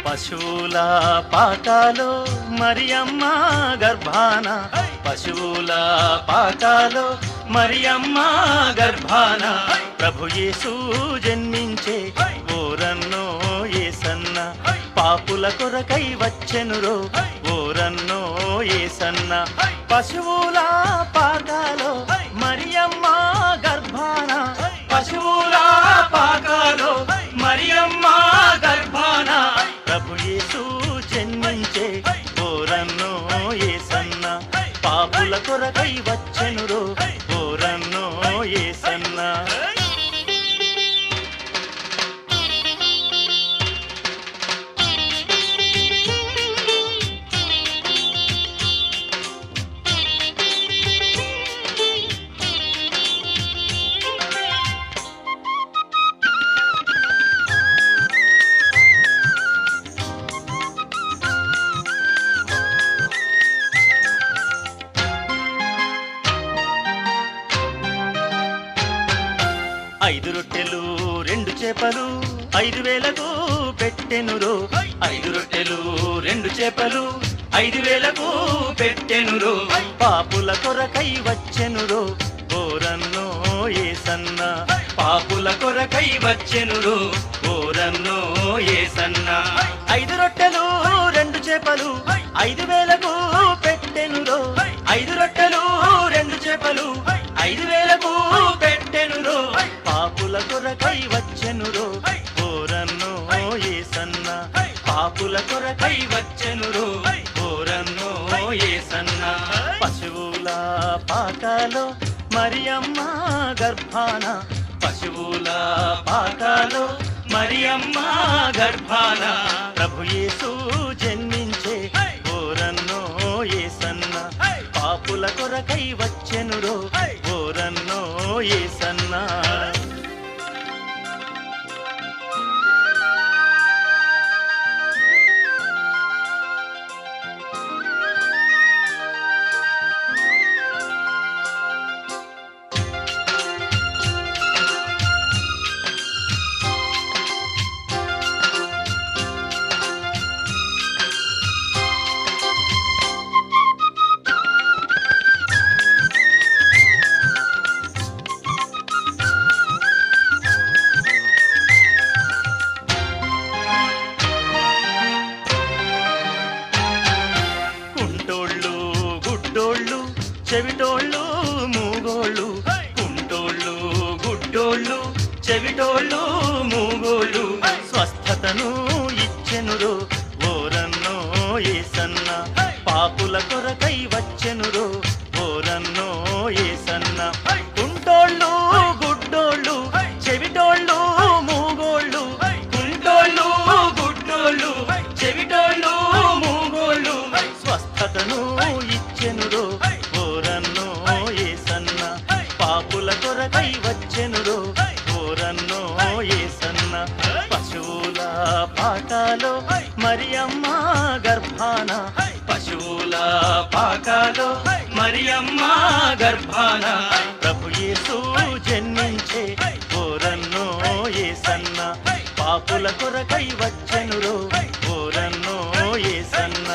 పశువుల పాకాలో మరియమ్మ గర్భాన, పశువుల పాకాలో మరియమ్మ గర్భాన ప్రభు యేసు జన్మించే ఓరన్నో యేసన్న, పాపుల కొరకై వచ్చెనురో ఓరన్నో యేసన్న. పశువుల పాకాలో మరియమ్మ గర్భాన, పశువుల పాకాలో మరియమ్మ గర్భాన ప్రభు యేసు జన్మించే ఓరన్నో యేసన్న, పాపుల కొరకై వచ్చెనురో ఓరన్నో యేసన్న. ఐదు రొట్టెలు రెండు చేపలు 5,000కు పెట్టెనురో, 5 రొట్టెలు 2 చేపలు 5,000కు పెట్టెనురో, పాపుల కొరకై వచ్చెనురో ఓరన్నో యేసన్న, పాపుల కొరకై వచ్చెనురో ఓరన్నో యేసన్న. 5 రొట్టెలు 2 చేపలు 5,000కు పెట్టెనురో, 5 రొట్టెలు 2 చేపలు 5,000కు పెట్టెనురో, పాపుల కొరకై వచ్చెనురో ఓరన్నో యేసన్న, పాపుల కొరకై వచ్చెనురో ఓరన్నో యేసన్న. పశువుల పాకాలో మరియమ్మ గర్భాన, పశువుల పాకాలో మరియమ్మ గర్భాన ప్రభు యేసు జన్మించే ఓరన్నో యేసన్న, పాపుల కొరకై వచ్చెనురో ఓరన్నో యేసన్న. చెవిటోళ్ళు మూగోళ్ళు, కుంటోళ్ళు గుడ్డోళ్ళు చెవిటోళ్ళు మూగోళ్ళు స్వస్థతను ఇచ్చెనురో ఓరన్నో యేసన్న, పాపుల కొరకై వచ్చెనురో ఓరన్నో యేసన్న. కుంటోళ్ళు గుడ్డోళ్ళు చెవిటోళ్ళు మూగోళ్ళు, కుంటోళ్ళు గుడ్డోళ్ళు చెవిటోళ్ళు మూగోళ్ళు స్వస్థతను ఇచ్చెనురో ఓరన్నో యేసన్న, పాపుల కొరకై వచ్చెనురో ఓరన్నో యేసన్న. పశువుల పాకాలో మరియమ్మ గర్భాన, పశువుల పాకాలో మరియమ్మ గర్భాన ప్రభు యేసు జన్మించే ఓరన్నో యేసన్న, పాపుల కొరకై వచ్చెనురో ఓరన్నో యేసన్న.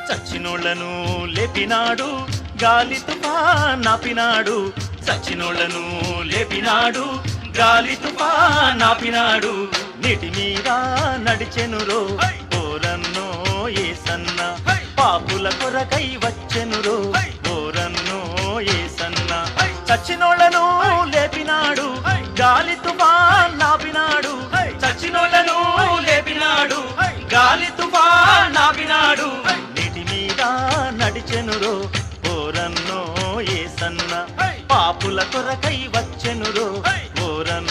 చచ్చినోళ్లను లేపినాడు గాలి తుఫానాపినాడు, చచ్చినోళ్లను లేపినాడు గాలి తుఫానాపినాడు, నీటి మీద నడిచెనురో ఓరన్నో యేసన్న, పాపుల కొరకై వచ్చెనురో ఓరన్నో యేసన్న. చచ్చినోళ్లను లేపినాడు గాలి తుఫానాపినాడు, చచ్చినోళ్లను లేపినాడు గాలి తుఫానాపినాడు, నీటి మీద నడిచెనురో ఓరన్నో యేసన్న, పాపుల కొరకై వచ్చెనురో ఓరన్నో